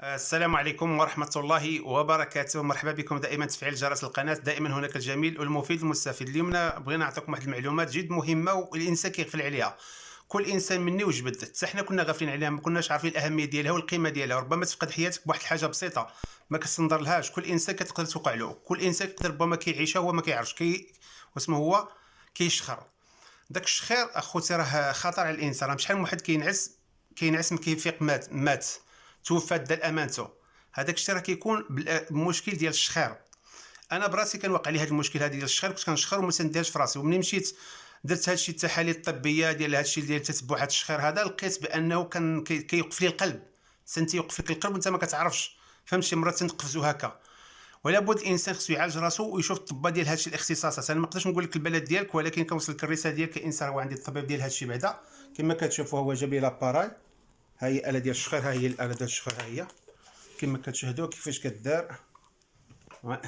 السلام عليكم ورحمة الله وبركاته. مرحبا بكم دائما تفعيل جرس القناة. دائما هناك الجميل والمفيد المستفيد. اليوم بغينا نعطيكم واحد المعلومات جد مهمة والإنسان كيغفل عليها. كل إنسان مني وجبد، حتى حنا كنا غافلين عليها، ما كناش عارفين الأهمية ديالها والقيمة ديالها. ربما تفقد حياتك بواحد الحاجة بسيطة ما كتنظر لهاش. كل إنسان كتقدر توقع له، كل إنسان كيقدر ربما كيعيشها هو ما كيعرفش واسمه هو كيشخر. داك الشخير اخوتي راه خطر على الانسان. راه شحال من واحد كينعس ما كيفيق مات توفى دا امانته. هذاك الشيء راه كيكون بالمشكل ديال الشخير. انا براسي كان واقع لي هذا المشكل هذا ديال الشخير، كنت كنشخر وما تنديرش في راسي. ومنين مشيت درت هذا الشيء التحاليل الطبيه ديال هذا الشيء ديال تتبع هذا الشخير هذا، لقيت بانه كان كيوقف لي القلب. سنتي يوقف لك القلب وانت ما كتعرفش. فهمتي؟ مرات تنقفزو هكا. ولا بد الانسان خصو يعالج راسو ويشوف الطبا ديال هادشي الاختصاصات. انا ما نقدرش نقول لك البلد ديالك، ولكن كنوصل لك الرساله ديال كانسان هو عندي الطبيب ديال هادشي بعدا. كما كتشوفوا هو جاب لي لاباراي، ها هي الاله ديال الشخير، ها هي الاله ديال الشخير، ها هي كما كتشاهدوا كيفاش كدار. فهمت؟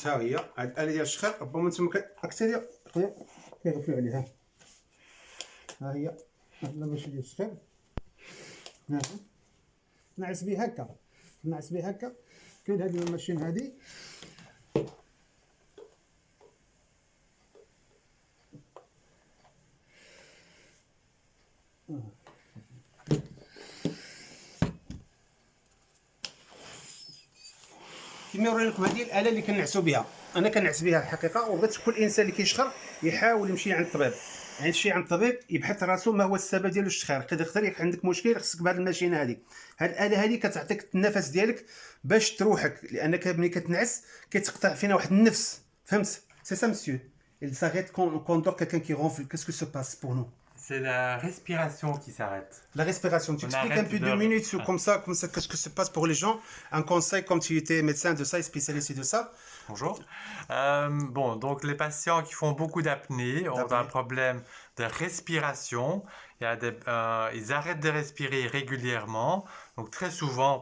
ها هي هاد الاله ديال الشخير. ربما نتوما اكثر كيغفلوا عليها. ها هي لا ماشي ديال الشخير، نعس به هكا، نعس به هكا. كاين هذه الماشين هذه كما يوري لكم. هذه الاله اللي كنعسوا بها، انا كنعس بها الحقيقه. وبغيت كل انسان اللي كيشخر يحاول يمشي عند الطبيب، يعني شي عند الطبيب يبحث راسو ما هو السبب ديال الشخير. يقدر عندك مشكل خصك بهذه الماشينه هذه. هذه الاله هذه كتعطيك النفس ديالك باش تروحك، لانك ملي كتنعس كيتقطع فينا واحد النفس. فهمت؟ سي سا مسيو. Il s'arrête quand on dort, quelqu'un qui ronfle. Qu'est-ce que se passe pour nous? C'est la respiration qui s'arrête. La respiration. Tu expliques un peu 2 minutes comme ça, qu'est-ce que se passe pour les gens? Un conseil, comme tu étais médecin de ça et spécialiste de ça. Bonjour. Donc les patients qui font beaucoup d'apnée ont un problème de respiration. Ils arrêtent de respirer régulièrement. Donc très souvent,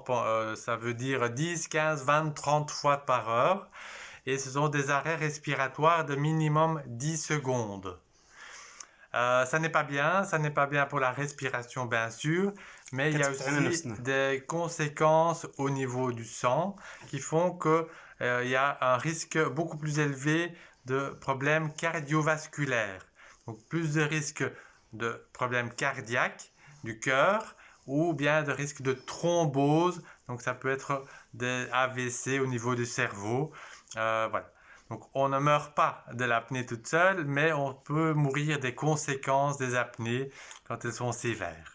ça veut dire 10, 15, 20, 30 fois par heure. Et ce sont des arrêts respiratoires de minimum 10 secondes. Ça n'est pas bien pour la respiration bien sûr, mais il y a aussi des conséquences au niveau du sang qui font que il y a un risque beaucoup plus élevé de problèmes cardiovasculaires. Donc plus de risques de problèmes cardiaques du cœur ou bien de risque de thrombose. Donc ça peut être des AVC au niveau du cerveau. Voilà. Donc on ne meurt pas de l'apnée toute seule, mais on peut mourir des conséquences des apnées quand elles sont sévères.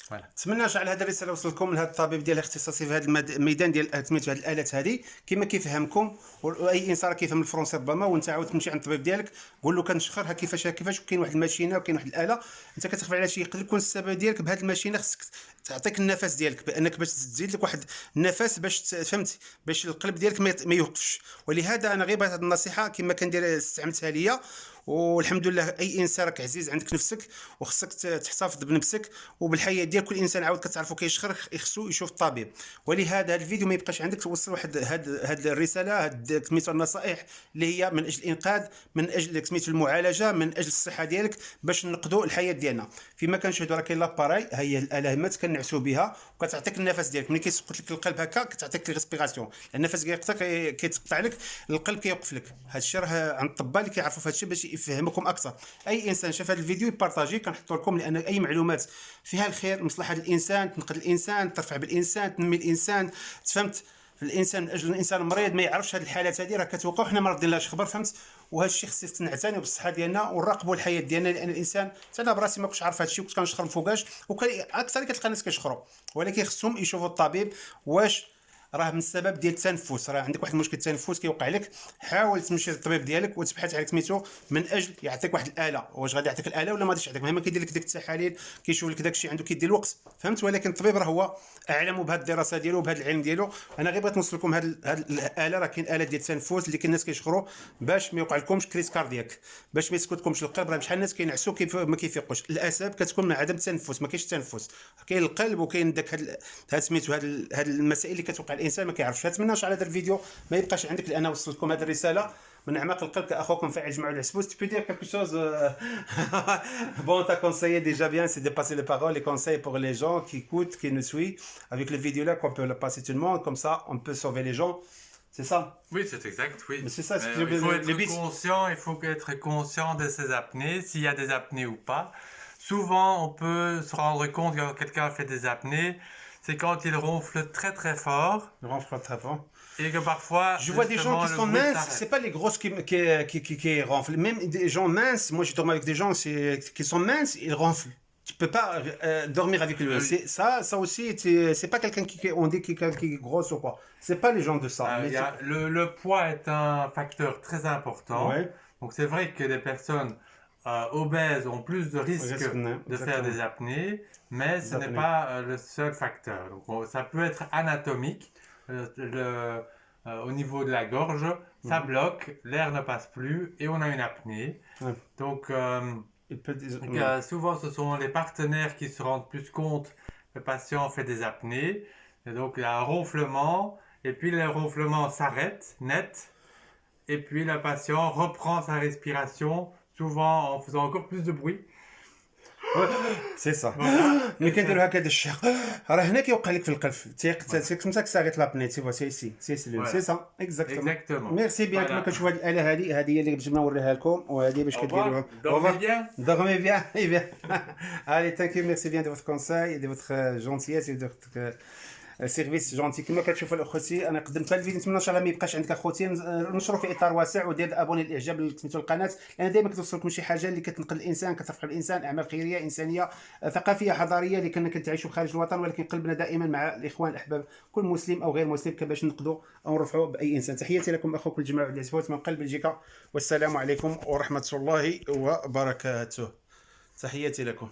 فوالا. نتمنى نجعل هذه الرساله وصلكم من هذا الطبيب ديال الاختصاصي في هذا الميدان ديال سميتو هذه الالات هذه. كما كيفهمكم واي انسان راه كيفهم الفرنسي ربما، وانت عاود تمشي عند الطبيب ديالك قول له كنشخر ها كيفاش وكاين واحد الماشينه وكاين واحد الاله انت كتخفي على شي. يقدر يكون السبب ديالك بهذه الماشينه. خصك تعطيك النفس ديالك، بانك باش تزيد لك واحد النفس باش فهمتي، باش القلب ديالك ما يوقفش. ولهذا انا غير بغيت هذه النصيحه كما كندير استعملتها ليا. والحمد لله اي انسان راك عزيز عندك نفسك وخصك تحتفظ بنفسك وبالحياه ديال كل انسان. عاود كتعرفوا كيشخر خصو يشوف الطبيب. ولهذا هذا الفيديو ما يبقاش عندك، توصل واحد هاد الرساله، هاد سميتو النصائح اللي هي من اجل الانقاذ، من اجل سميتو المعالجه، من اجل الصحه ديالك باش نقضوا الحياه ديالنا. فيما كنشاهدوا راه كاين لاباراي، ها هي الاله مات كنعسوا بها وكتعطيك النفس ديالك. ملي كيسقط لك القلب هكا كتعطيك الريسبيراسيون، النفس كيتقطع لك القلب كيوقف لك. هذا الشيء راه عند الطباء اللي كيعرفوا في هذا الشيء باش يفهمكم اكثر. اي انسان شاف هذا الفيديو يبارطاجي، كنحطو لكم، لان اي معلومات فيها الخير، مصلحه الانسان، تنقذ الانسان، ترفع بالانسان، تنمي الانسان. تفهمت؟ الانسان من اجل الانسان المريض ما يعرفش هذه الحالات هذه راه كتوقع وحنا ما ردين لهاش خبر. فهمت؟ وهذا الشيء خصنا نعتنيو بالصحه ديالنا ونراقبوا الحياه ديالنا، لان الانسان حتى انا براسي ما كنتش عارف هذا الشيء وكنت كنشخر فوقاش. وكان اكثر كتلقى الناس كيشخروا، ولكن خصهم يشوفوا الطبيب واش راه من السبب ديال التنفس. راه عندك واحد المشكل التنفس كيوقع لك، حاول تمشي للطبيب ديالك وتبحث على سميتو من اجل يعطيك واحد الاله. واش غادي يعطيك الاله ولا ما غاديش يعطيك؟ مهما كيدير لك ديك التحاليل كيشوف لك داك الشيء عنده كيدير الوقت. فهمت؟ ولكن الطبيب راه هو اعلم بهذه الدراسه ديالو وبهذا العلم ديالو. انا غير بغيت نوصل لكم هذه الاله. راه كاين اله ديال التنفس اللي كاين الناس كيشخروا باش ما يوقع لكمش كريس كاردياك، باش ما يسكتكمش القلب. راه بشحال الناس كينعسوا ما كيفيقوش. الاسباب كتكون من عدم التنفس، ما كاينش التنفس. كاين القلب وكاين داك هاد سميتو هاد المسائل اللي كتوقع الانسان ما كيعرفش. نتمنى على هذا الفيديو ما يبقاش عندك، لان وصلت لكم هذه الرساله من اعماق القلب كاخوكم فاعل جمع العسبوس. Tu peux dire quelque chose bon, t'as conseillé déjà bien, c'est de passer les paroles, les conseils pour les gens qui écoutent, qui nous suivent. Avec les vidéos là, qu'on peut le passer tout le monde, comme ça, on peut sauver les gens. C'est ça? Oui, c'est exact, oui. Mais c'est ça, Mais c'est il faut le être but. conscient, il faut être conscient de ses apnées, s'il y a des apnées ou pas. Souvent, on peut se rendre compte que quelqu'un fait des apnées, c'est quand il ronfle très très fort Le renfort très fort. et que parfois, Je vois des gens justement, qui le sont bruit minces, s'arrête. c'est pas les grosses qui ronflent. Même des gens minces, moi je dormi avec des gens qui sont minces, ils ronflent. Tu peux pas dormir avec eux. Oui. Ça aussi, c'est pas quelqu'un on dit quelqu'un qui est grosse ou quoi. C'est pas les gens de ça. Mais Le poids est un facteur très important. ouais. Donc c'est vrai que les personnes obèses ont plus de risques de faire des apnées, mais ce n'est pas le seul facteur. Donc ça peut être anatomique, au niveau de la gorge, ça bloque, l'air ne passe plus et on a une apnée. Ouais. Donc Il peut souvent ce sont les partenaires qui se rendent plus compte que le patient fait des apnées. Et donc il y a un ronflement et puis le ronflement s'arrête net et puis le patient reprend sa respiration, souvent en faisant encore plus de bruit. سي صح. Voilà. ملي كنديروا هكا الشيخ راه هنا كيوقع لك في القلب سي كوم سا كساريت لابني تي فوا سي Voilà. سي سا اكزاكتومون. Exactement. ميرسي بيان. كما Voilà. كتشوفوا هذه الاله هذه هي اللي جبنا نوريها لكم، وهذه باش Au كديروها. revoir. Dormez bien. Dormez bien. Eh bien. Allez, thank you, merci bien de votre conseil et de votre gentillesse et de votre سيرفيس جونتي. كما كتشوفوا اخوتي انا قدمت لها الفيديو، نتمنى ان شاء الله ما يبقاش عندك اخوتي نشروا في اطار واسع، ودير الابوني الاعجاب اللي سميتو القناه، لان دائما كتوصلكم شي حاجه اللي كتنقل الانسان، كترفع الانسان، اعمال خيريه انسانيه ثقافيه حضاريه اللي كنا كنتعيشوا خارج الوطن، ولكن قلبنا دائما مع الاخوان الاحباب كل مسلم او غير مسلم باش ننقذوا او نرفعوا باي انسان. تحياتي لكم اخوكم الجماعه العسبوت من قلب بلجيكا، والسلام عليكم ورحمه الله وبركاته. تحياتي لكم.